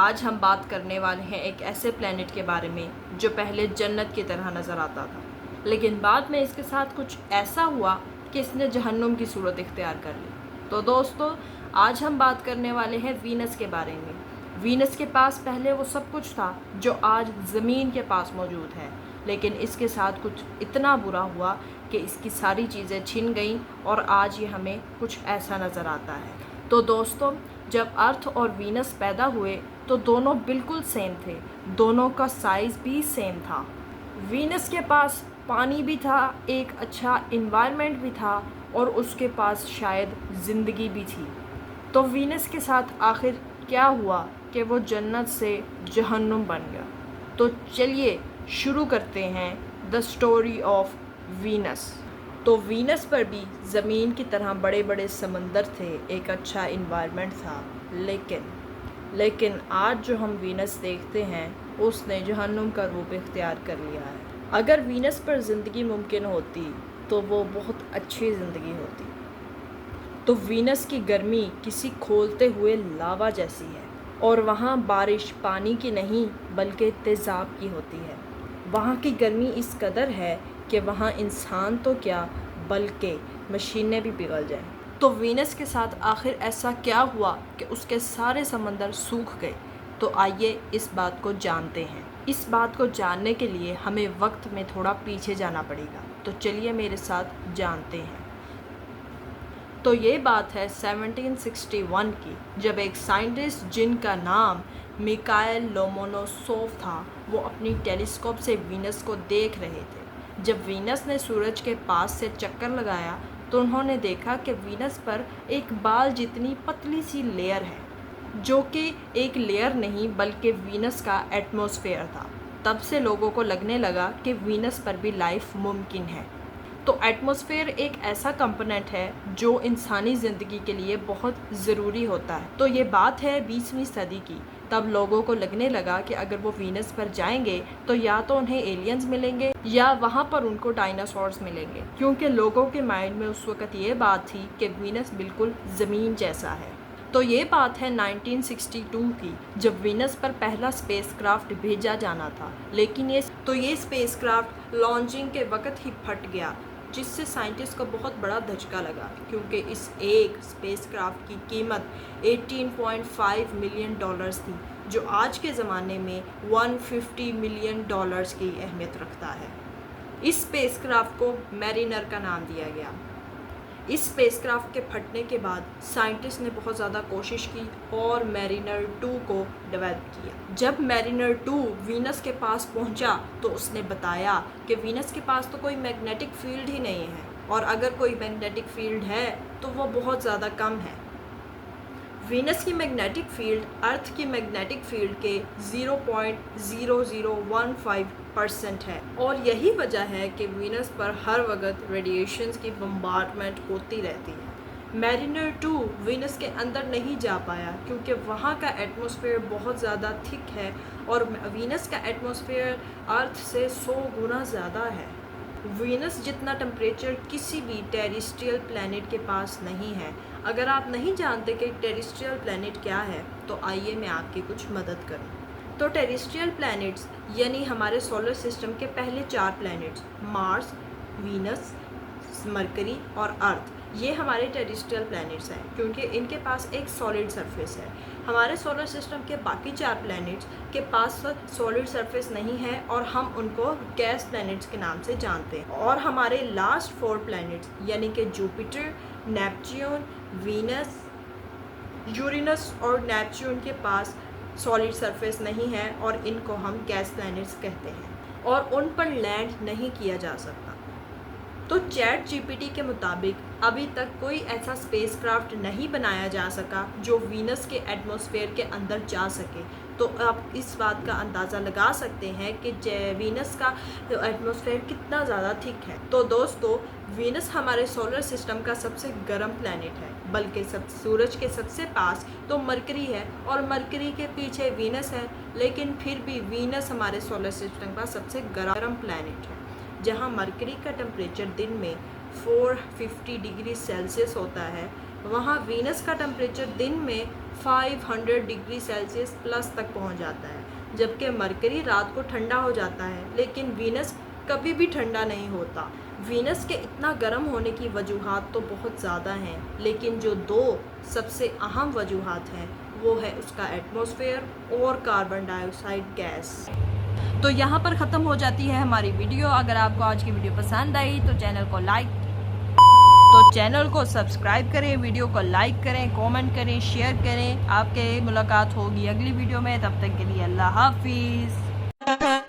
आज हम बात करने वाले हैं एक ऐसे प्लेनेट के बारे में जो पहले जन्नत की तरह नज़र आता था, लेकिन बाद में इसके साथ कुछ ऐसा हुआ कि इसने जहन्नुम की सूरत इख्तियार कर ली। तो दोस्तों, आज हम बात करने वाले हैं वीनस के बारे में। वीनस के पास पहले वो सब कुछ था जो आज ज़मीन के पास मौजूद है, लेकिन इसके साथ कुछ इतना बुरा हुआ कि इसकी सारी चीज़ें छिन गईं और आज ये हमें कुछ ऐसा नज़र आता है। तो दोस्तों, जब अर्थ और वीनस पैदा हुए तो दोनों बिल्कुल सेम थे, दोनों का साइज़ भी सेम था। वीनस के पास पानी भी था, एक अच्छा इन्वायरमेंट भी था और उसके पास शायद ज़िंदगी भी थी। तो वीनस के साथ आखिर क्या हुआ कि वो जन्नत से जहन्नुम बन गया। तो चलिए शुरू करते हैं द स्टोरी ऑफ वीनस। तो वीनस पर भी ज़मीन की तरह बड़े बड़े समंदर थे, एक अच्छा इन्वायरमेंट था, लेकिन आज जो हम वीनस देखते हैं उसने जहन्नुम का रूप इख्तियार कर लिया है। अगर वीनस पर ज़िंदगी मुमकिन होती तो वो बहुत अच्छी ज़िंदगी होती। तो वीनस की गर्मी किसी खोलते हुए लावा जैसी है और वहाँ बारिश पानी की नहीं बल्कि तेज़ाब की होती है। वहाँ की गर्मी इस कदर है कि वहाँ इंसान तो क्या बल्कि मशीनें भी पिघल जाएं। तो वीनस के साथ आखिर ऐसा क्या हुआ कि उसके सारे समंदर सूख गए। तो आइए इस बात को जानते हैं। इस बात को जानने के लिए हमें वक्त में थोड़ा पीछे जाना पड़ेगा। तो चलिए मेरे साथ जानते हैं। तो ये बात है 1761 की, जब एक साइंटिस्ट जिनका नाम मिकाएल लोमोनोसोव था, वो अपनी टेलीस्कोप से वीनस को देख रहे थे। जब वीनस ने सूरज के पास से चक्कर लगाया तो उन्होंने देखा कि वीनस पर एक बाल जितनी पतली सी लेयर है, जो कि एक लेयर नहीं बल्कि वीनस का एटमॉस्फेयर था। तब से लोगों को लगने लगा कि वीनस पर भी लाइफ मुमकिन है। तो एटमॉस्फेयर एक ऐसा कंपोनेंट है जो इंसानी ज़िंदगी के लिए बहुत ज़रूरी होता है। तो ये बात है 20वीं सदी की। तब लोगों को लगने लगा कि अगर वो वीनस पर जाएंगे तो या तो उन्हें एलियंस मिलेंगे या वहाँ पर उनको डायनासोर्स मिलेंगे, क्योंकि लोगों के माइंड में उस वक़्त ये बात थी कि वीनस बिल्कुल ज़मीन जैसा है। तो ये बात है 1962 की, जब वीनस पर पहला स्पेसक्राफ्ट भेजा जाना था, लेकिन ये स्पेसक्राफ्ट लॉन्चिंग के वक़्त ही फट गया, जिससे साइंटिस्ट को बहुत बड़ा धचका लगा, क्योंकि इस एक स्पेसक्राफ्ट की कीमत 18.5 मिलियन डॉलर्स थी, जो आज के ज़माने में 150 मिलियन डॉलर्स की अहमियत रखता है। इस स्पेसक्राफ्ट को मैरिनर का नाम दिया गया। इस स्पेसक्राफ्ट के फटने के बाद साइंटिस्ट ने बहुत ज़्यादा कोशिश की और मैरिनर 2 को डेवलप किया। जब मैरिनर 2 वीनस के पास पहुंचा तो उसने बताया कि वीनस के पास तो कोई मैग्नेटिक फील्ड ही नहीं है, और अगर कोई मैग्नेटिक फील्ड है तो वो बहुत ज़्यादा कम है। वीनस की मैग्नेटिक फील्ड अर्थ की मैग्नेटिक फील्ड के 0.0015% है, और यही वजह है कि वीनस पर हर वक्त रेडिएशंस की बम्बार्डमेंट होती रहती है। मैरिनर 2 वीनस के अंदर नहीं जा पाया क्योंकि वहाँ का एटमॉस्फेयर बहुत ज़्यादा थिक है और वीनस का एटमॉस्फेयर अर्थ से 100 गुना ज़्यादा है। वीनस जितना टेम्परेचर किसी भी टेरेस्ट्रियल प्लैनेट के पास नहीं है। अगर आप नहीं जानते कि टेरेस्ट्रियल प्लैनेट क्या है तो आइए मैं आपकी कुछ मदद करूं। तो टेरेस्ट्रियल प्लैनेट्स यानी हमारे सोलर सिस्टम के पहले 4 प्लैनेट्स मार्स, वीनस, मरकरी और अर्थ, ये हमारे टेरेस्ट्रियल प्लैनेट्स हैं क्योंकि इनके पास एक सॉलिड सरफेस है। हमारे सोलर सिस्टम के बाकी 4 प्लैनेट्स के पास सॉलिड सरफेस नहीं है और हम उनको गैस प्लैनेट्स के नाम से जानते हैं। और हमारे लास्ट 4 प्लैनेट्स यानी कि जुपिटर, नेपच्यून, वीनस, यूरेनस और नेपच्यून के पास सॉलिड सरफेस नहीं है और इनको हम गैस प्लैनेट्स कहते हैं और उन पर लैंड नहीं किया जा सकता। तो चैट जीपीटी के मुताबिक अभी तक कोई ऐसा स्पेसक्राफ्ट नहीं बनाया जा सका जो वीनस के एटमॉस्फेयर के अंदर जा सके। तो आप इस बात का अंदाज़ा लगा सकते हैं कि वीनस का एटमॉस्फेयर कितना ज़्यादा थिक है। तो दोस्तों, वीनस हमारे सोलर सिस्टम का सबसे गर्म प्लैनेट है, बल्कि सूरज के सबसे पास तो मरकरी है और मरकरी के पीछे वीनस है, लेकिन फिर भी वीनस हमारे सोलर सिस्टम का सबसे गर्म प्लैनेट है। जहाँ मरकरी का टेम्परेचर दिन में 450 डिग्री सेल्सियस होता है, वहाँ वीनस का टेम्परेचर दिन में 500 डिग्री सेल्सियस प्लस तक पहुंच जाता है, जबकि मरकरी रात को ठंडा हो जाता है, लेकिन वीनस कभी भी ठंडा नहीं होता। वीनस के इतना गर्म होने की वजूहात तो बहुत ज़्यादा हैं, लेकिन जो दो सबसे अहम वजूहात हैं वो है उसका एटमॉस्फेयर और कार्बन डाइऑक्साइड गैस। तो यहाँ पर ख़त्म हो जाती है हमारी वीडियो। अगर आपको आज की वीडियो पसंद आई तो चैनल को सब्सक्राइब करें, वीडियो को लाइक करें, कमेंट करें, शेयर करें। आपके मुलाकात होगी अगली वीडियो में, तब तक के लिए अल्लाह हाफिज़।